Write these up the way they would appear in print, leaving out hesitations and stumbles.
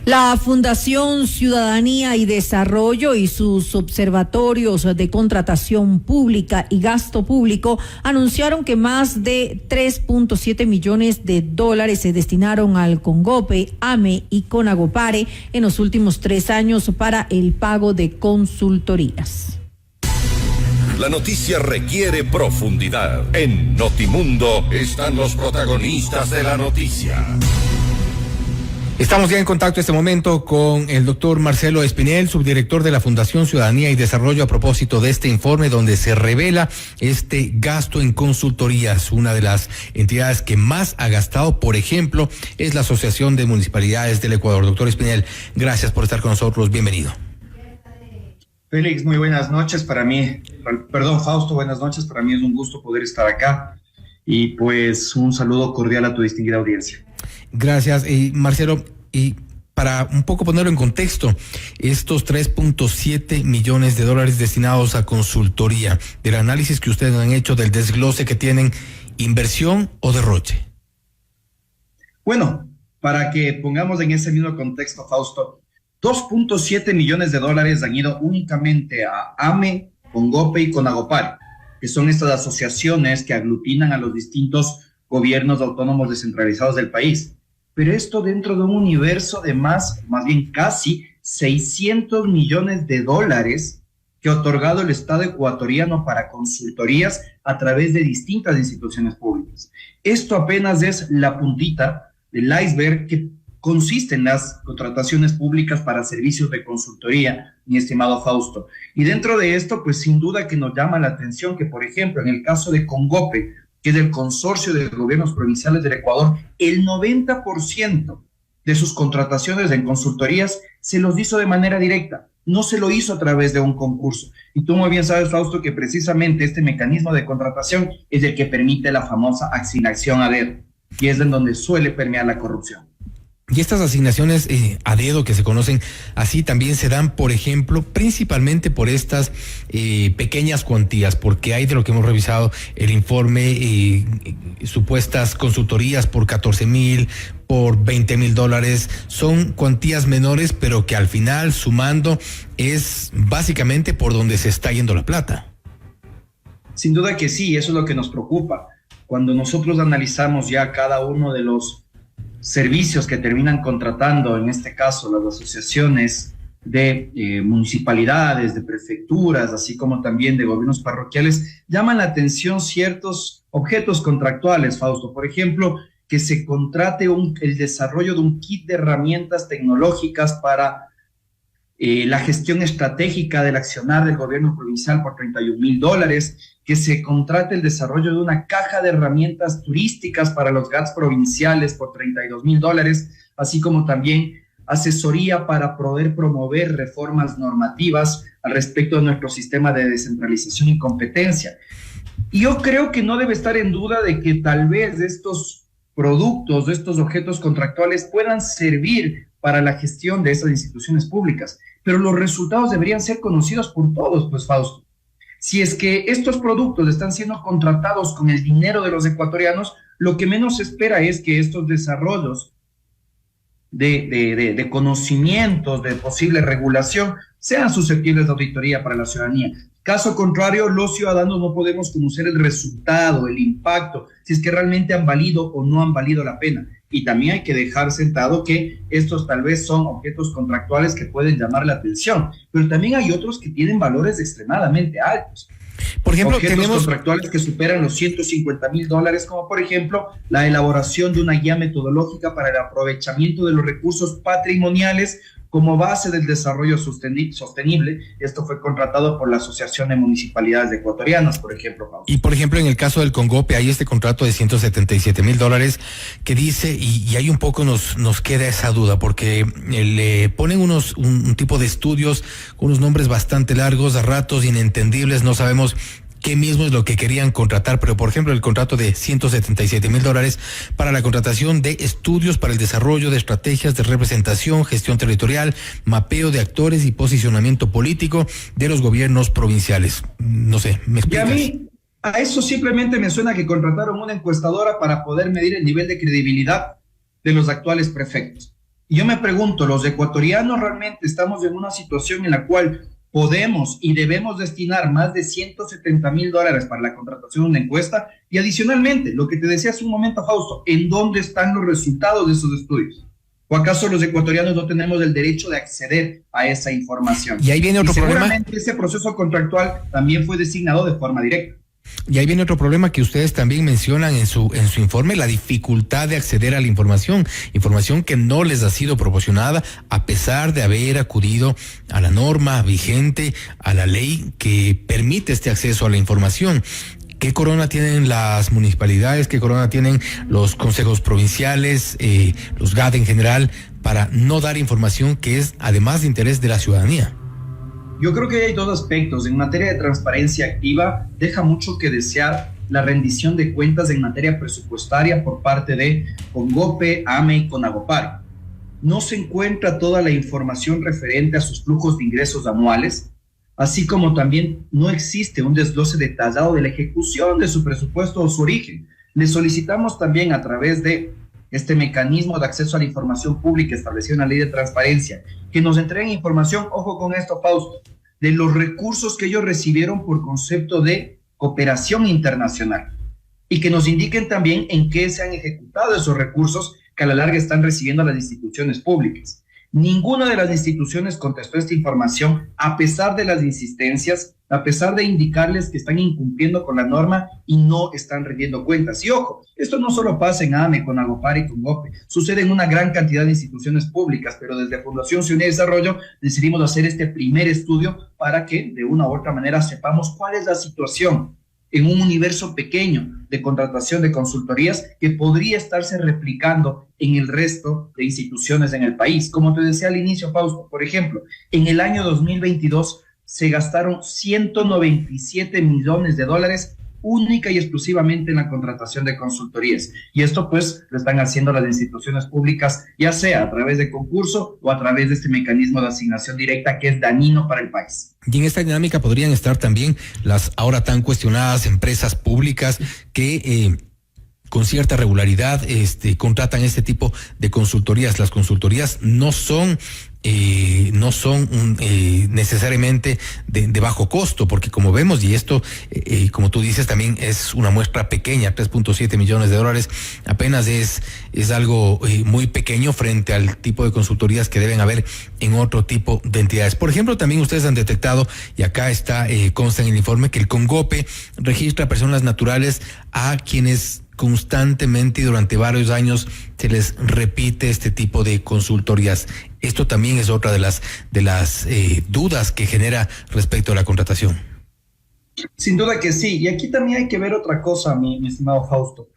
La Fundación Ciudadanía y Desarrollo y sus observatorios de contratación pública y gasto público anunciaron que más de 3.7 millones de dólares se destinaron al CONGOPE, AME y CONAGOPARE en los últimos 3 años para el pago de consultorías. La noticia requiere profundidad. En Notimundo están los protagonistas de la noticia. Estamos ya en contacto en este momento con el doctor Marcelo Espinel, subdirector de la Fundación Ciudadanía y Desarrollo, a propósito de este informe donde se revela este gasto en consultorías. Una de las entidades que más ha gastado, por ejemplo, es la Asociación de Municipalidades del Ecuador. Doctor Espinel, gracias por estar con nosotros. Bienvenido. Félix, muy buenas noches para mí. Fausto, buenas noches. Para mí es un gusto poder estar acá y pues un saludo cordial a tu distinguida audiencia. Gracias, Marcelo. Y para un poco ponerlo en contexto, estos 3.7 millones de dólares destinados a consultoría, del análisis que ustedes han hecho, del desglose que tienen, ¿inversión o derroche? Bueno, para que pongamos en ese mismo contexto, Fausto, 2.7 millones de dólares han ido únicamente a AME, CONGOPE y CONAGOPARE, que son estas asociaciones que aglutinan a los distintos gobiernos autónomos descentralizados del país. Pero esto dentro de un universo de más bien casi 600 millones de dólares que ha otorgado el Estado ecuatoriano para consultorías a través de distintas instituciones públicas. Esto apenas es la puntita del iceberg que consiste en las contrataciones públicas para servicios de consultoría, mi estimado Fausto. Y dentro de esto, pues sin duda que nos llama la atención que, por ejemplo, en el caso de CONGOPE, que es el consorcio de gobiernos provinciales del Ecuador, el 90% de sus contrataciones en consultorías se los hizo de manera directa, no se lo hizo a través de un concurso. Y tú muy bien sabes, Fausto, que precisamente este mecanismo de contratación es el que permite la famosa asignación a dedo, y es en donde suele permear la corrupción. Y estas asignaciones a dedo que se conocen así también se dan, por ejemplo, principalmente por estas pequeñas cuantías, porque hay, de lo que hemos revisado el informe, supuestas consultorías por 14,000, por 20,000 dólares, son cuantías menores, pero que al final, sumando, es básicamente por donde se está yendo la plata. Sin duda que sí, eso es lo que nos preocupa. Cuando nosotros analizamos ya cada uno de los servicios que terminan contratando, en este caso las asociaciones de municipalidades, de prefecturas, así como también de gobiernos parroquiales, llaman la atención ciertos objetos contractuales, Fausto. Por ejemplo, que se contrate el desarrollo de un kit de herramientas tecnológicas para la gestión estratégica del accionar del gobierno provincial por 31,000 dólares, que se contrate el desarrollo de una caja de herramientas turísticas para los GATS provinciales por 32,000 dólares, así como también asesoría para poder promover reformas normativas al respecto de nuestro sistema de descentralización y competencia. Y yo creo que no debe estar en duda de que tal vez estos productos, estos objetos contractuales puedan servir para la gestión de esas instituciones públicas, pero los resultados deberían ser conocidos por todos, pues, Fausto. Si es que estos productos están siendo contratados con el dinero de los ecuatorianos, lo que menos se espera es que estos desarrollos de conocimientos, de posible regulación, sean susceptibles de auditoría para la ciudadanía. Caso contrario, los ciudadanos no podemos conocer el resultado, el impacto, si es que realmente han valido o no han valido la pena. Y también hay que dejar sentado que estos tal vez son objetos contractuales que pueden llamar la atención, pero también hay otros que tienen valores extremadamente altos. Por ejemplo, objetos contractuales que superan los 150,000 dólares, como por ejemplo la elaboración de una guía metodológica para el aprovechamiento de los recursos patrimoniales como base del desarrollo sostenible. Esto fue contratado por la Asociación de Municipalidades Ecuatorianas, por ejemplo, Fausto. Y por ejemplo, en el caso del CONGOPE hay este contrato de 177,000 dólares que dice, y ahí un poco nos queda esa duda, porque le ponen un tipo de estudios con unos nombres bastante largos, a ratos inentendibles, no sabemos qué mismo es lo que querían contratar, pero por ejemplo el contrato de 177,000 dólares para la contratación de estudios para el desarrollo de estrategias de representación, gestión territorial, mapeo de actores y posicionamiento político de los gobiernos provinciales. No sé, ¿me explicas? Y a mí, a eso simplemente me suena que contrataron una encuestadora para poder medir el nivel de credibilidad de los actuales prefectos. Y yo me pregunto, ¿los ecuatorianos realmente estamos en una situación en la cual podemos y debemos destinar más de $170,000 para la contratación de una encuesta? Y adicionalmente, lo que te decía hace un momento, Fausto, ¿en dónde están los resultados de esos estudios? ¿O acaso los ecuatorianos no tenemos el derecho de acceder a esa información? Y ahí viene otro problema. Seguramente ese proceso contractual también fue designado de forma directa. Y ahí viene otro problema que ustedes también mencionan en su informe, la dificultad de acceder a la información que no les ha sido proporcionada a pesar de haber acudido a la norma vigente, a la ley que permite este acceso a la información. ¿Qué corona tienen las municipalidades? ¿Qué corona tienen los consejos provinciales, los GAD en general, para no dar información que es además de interés de la ciudadanía? Yo creo que hay dos aspectos. En materia de transparencia activa, deja mucho que desear la rendición de cuentas en materia presupuestaria por parte de CONGOPE, AME y CONAGOPAR. No se encuentra toda la información referente a sus flujos de ingresos anuales, así como también no existe un desglose detallado de la ejecución de su presupuesto o su origen. Le solicitamos también a través de este mecanismo de acceso a la información pública establecido en la ley de transparencia, que nos entreguen información, ojo con esto, Fausto, de los recursos que ellos recibieron por concepto de cooperación internacional y que nos indiquen también en qué se han ejecutado esos recursos que a la larga están recibiendo las instituciones públicas. Ninguna de las instituciones contestó esta información a pesar de las insistencias, a pesar de indicarles que están incumpliendo con la norma y no están rindiendo cuentas. Y ojo, esto no solo pasa en AME, CONAGOPAR y CONGOPE, sucede en una gran cantidad de instituciones públicas, pero desde Fundación Ciudadanía y Desarrollo decidimos hacer este primer estudio para que de una u otra manera sepamos cuál es la situación en un universo pequeño de contratación de consultorías que podría estarse replicando en el resto de instituciones en el país. Como te decía al inicio, Fausto, por ejemplo, en el año 2022 se gastaron $197 millones única y exclusivamente en la contratación de consultorías. Y esto pues lo están haciendo las instituciones públicas, ya sea a través de concurso o a través de este mecanismo de asignación directa que es dañino para el país. Y en esta dinámica podrían estar también las ahora tan cuestionadas empresas públicas que con cierta regularidad contratan este tipo de consultorías. Las consultorías no son necesariamente de bajo costo, porque como vemos, y esto, como tú dices, también es una muestra pequeña, $3.7 millones, apenas es algo muy pequeño frente al tipo de consultorías que deben haber en otro tipo de entidades. Por ejemplo, también ustedes han detectado, y acá está, consta en el informe, que el CONGOPE registra personas naturales a quienes constantemente y durante varios años se les repite este tipo de consultorías. Esto también es otra de las dudas que genera respecto a la contratación. Sin duda que sí, y aquí también hay que ver otra cosa, mi estimado Fausto.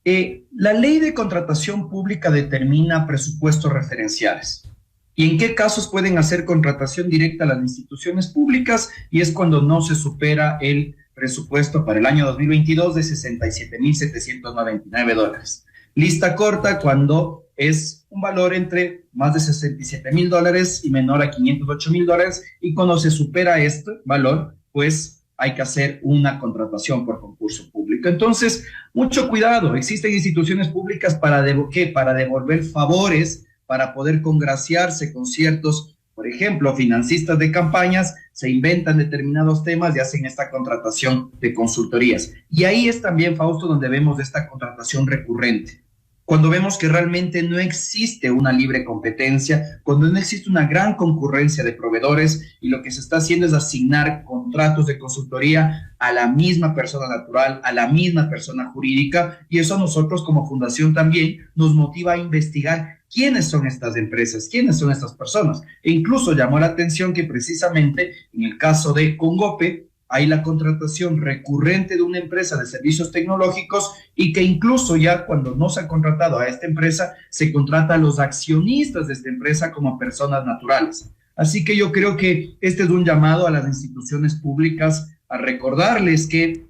La ley de contratación pública determina presupuestos referenciales. ¿Y en qué casos pueden hacer contratación directa a las instituciones públicas? Y es cuando no se supera el presupuesto para el año 2022 de $67,799. Lista corta cuando es un valor entre más de $67,000 y menor a $508,000, y cuando se supera este valor, pues hay que hacer una contratación por concurso público. Entonces, mucho cuidado, existen instituciones públicas para devolver favores, para poder congraciarse con ciertos, por ejemplo, financistas de campañas, se inventan determinados temas y hacen esta contratación de consultorías. Y ahí es también, Fausto, donde vemos esta contratación recurrente. Cuando vemos que realmente no existe una libre competencia, cuando no existe una gran concurrencia de proveedores y lo que se está haciendo es asignar contratos de consultoría a la misma persona natural, a la misma persona jurídica, y eso a nosotros como fundación también nos motiva a investigar quiénes son estas empresas, quiénes son estas personas. E incluso llamó la atención que precisamente en el caso de CONGOPE hay la contratación recurrente de una empresa de servicios tecnológicos y que incluso ya cuando no se ha contratado a esta empresa, se contrata a los accionistas de esta empresa como personas naturales. Así que yo creo que este es un llamado a las instituciones públicas a recordarles que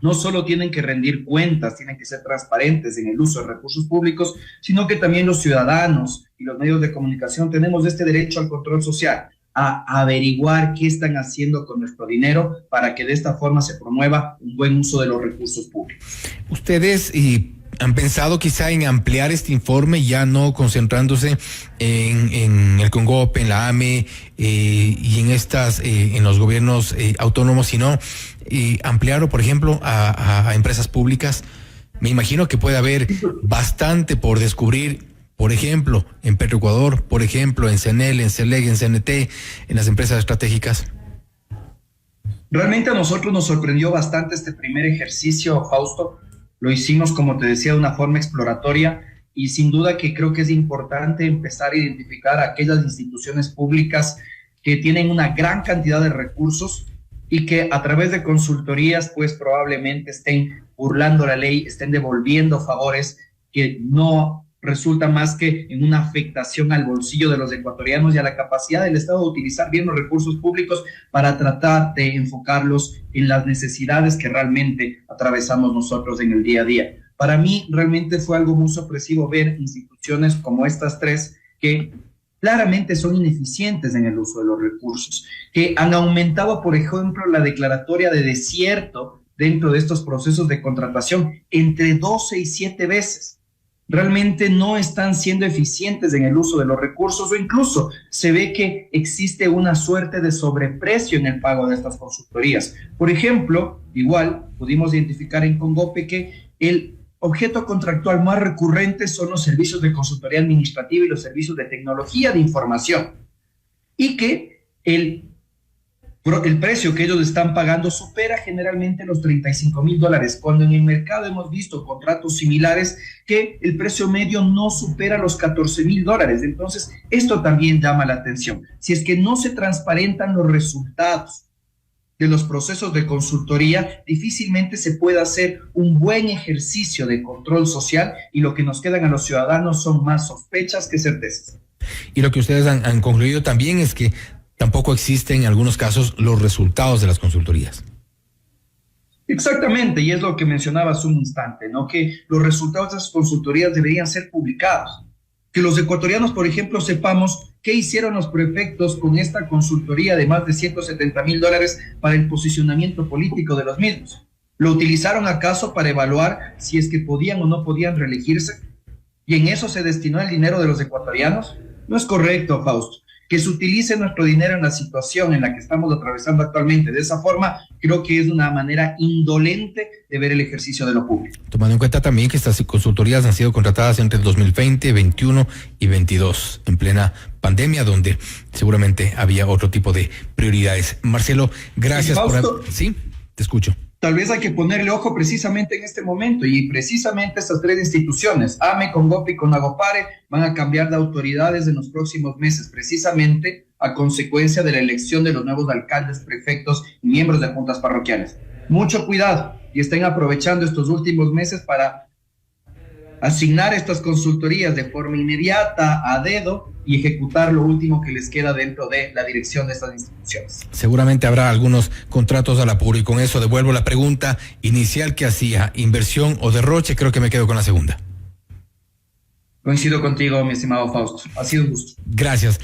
no solo tienen que rendir cuentas, tienen que ser transparentes en el uso de recursos públicos, sino que también los ciudadanos y los medios de comunicación tenemos este derecho al control social, a averiguar qué están haciendo con nuestro dinero para que de esta forma se promueva un buen uso de los recursos públicos. Ustedes, y ¿Han pensado quizá en ampliar este informe, ya no concentrándose en el CONGOP, en la AME y en los gobiernos autónomos, sino ampliarlo, por ejemplo, a empresas públicas? Me imagino que puede haber bastante por descubrir, por ejemplo, en Petroecuador, por ejemplo, en CNEL, en CELEC, en CNT, en las empresas estratégicas. Realmente a nosotros nos sorprendió bastante este primer ejercicio, Fausto. Lo hicimos, como te decía, de una forma exploratoria y sin duda que creo que es importante empezar a identificar aquellas instituciones públicas que tienen una gran cantidad de recursos y que a través de consultorías pues probablemente estén burlando la ley, estén devolviendo favores que no resulta más que en una afectación al bolsillo de los ecuatorianos y a la capacidad del Estado de utilizar bien los recursos públicos para tratar de enfocarlos en las necesidades que realmente atravesamos nosotros en el día a día. Para mí realmente fue algo muy sorpresivo ver instituciones como estas tres que claramente son ineficientes en el uso de los recursos, que han aumentado, por ejemplo, la declaratoria de desierto dentro de estos procesos de contratación entre 12 y 7 veces. Realmente no están siendo eficientes en el uso de los recursos o incluso se ve que existe una suerte de sobreprecio en el pago de estas consultorías. Por ejemplo, igual pudimos identificar en CONGOPE que el objeto contractual más recurrente son los servicios de consultoría administrativa y los servicios de tecnología de información y que el precio que ellos están pagando supera generalmente los $35,000, cuando en el mercado hemos visto contratos similares que el precio medio no supera los $14,000. Entonces, esto también llama la atención. Si es que no se transparentan los resultados de los procesos de consultoría, difícilmente se puede hacer un buen ejercicio de control social y lo que nos quedan a los ciudadanos son más sospechas que certezas. Y lo que ustedes han concluido también es que tampoco existen en algunos casos los resultados de las consultorías. Exactamente, y es lo que mencionaba hace un instante, ¿no? Que los resultados de esas consultorías deberían ser publicados. Que los ecuatorianos, por ejemplo, sepamos qué hicieron los prefectos con esta consultoría de más de $170,000 para el posicionamiento político de los mismos. ¿Lo utilizaron acaso para evaluar si es que podían o no podían reelegirse? ¿Y en eso se destinó el dinero de los ecuatorianos? No es correcto, Fausto. Que se utilice nuestro dinero en la situación en la que estamos atravesando actualmente. De esa forma, creo que es una manera indolente de ver el ejercicio de lo público. Tomando en cuenta también que estas consultorías han sido contratadas entre el 2020, 21 y 22, en plena pandemia, donde seguramente había otro tipo de prioridades. Marcelo, gracias por... Sí, te escucho. Tal vez hay que ponerle ojo precisamente en este momento y precisamente estas tres instituciones, AME, CONGOPE y CONAGOPARE, van a cambiar de autoridades en los próximos meses, precisamente a consecuencia de la elección de los nuevos alcaldes, prefectos y miembros de juntas parroquiales. Mucho cuidado y estén aprovechando estos últimos meses para asignar estas consultorías de forma inmediata, a dedo, y ejecutar lo último que les queda dentro de la dirección de estas instituciones. Seguramente habrá algunos contratos al apuro y con eso devuelvo la pregunta inicial que hacía, inversión o derroche. Creo que me quedo con la segunda. Coincido contigo, mi estimado Fausto. Ha sido un gusto. Gracias.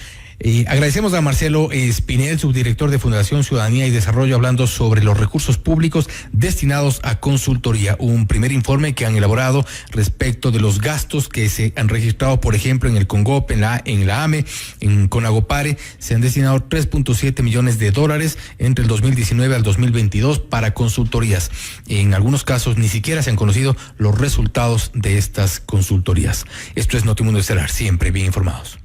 Agradecemos a Marcelo Espinel, subdirector de Fundación Ciudadanía y Desarrollo, hablando sobre los recursos públicos destinados a consultoría. Un primer informe que han elaborado respecto de los gastos que se han registrado, por ejemplo, en el CONGOP, en la AME, en CONAGOPARE. Se han destinado $3.7 millones entre el 2019 al 2022 para consultorías. En algunos casos ni siquiera se han conocido los resultados de estas consultorías. Esto es Notimundo Estelar, siempre bien informados.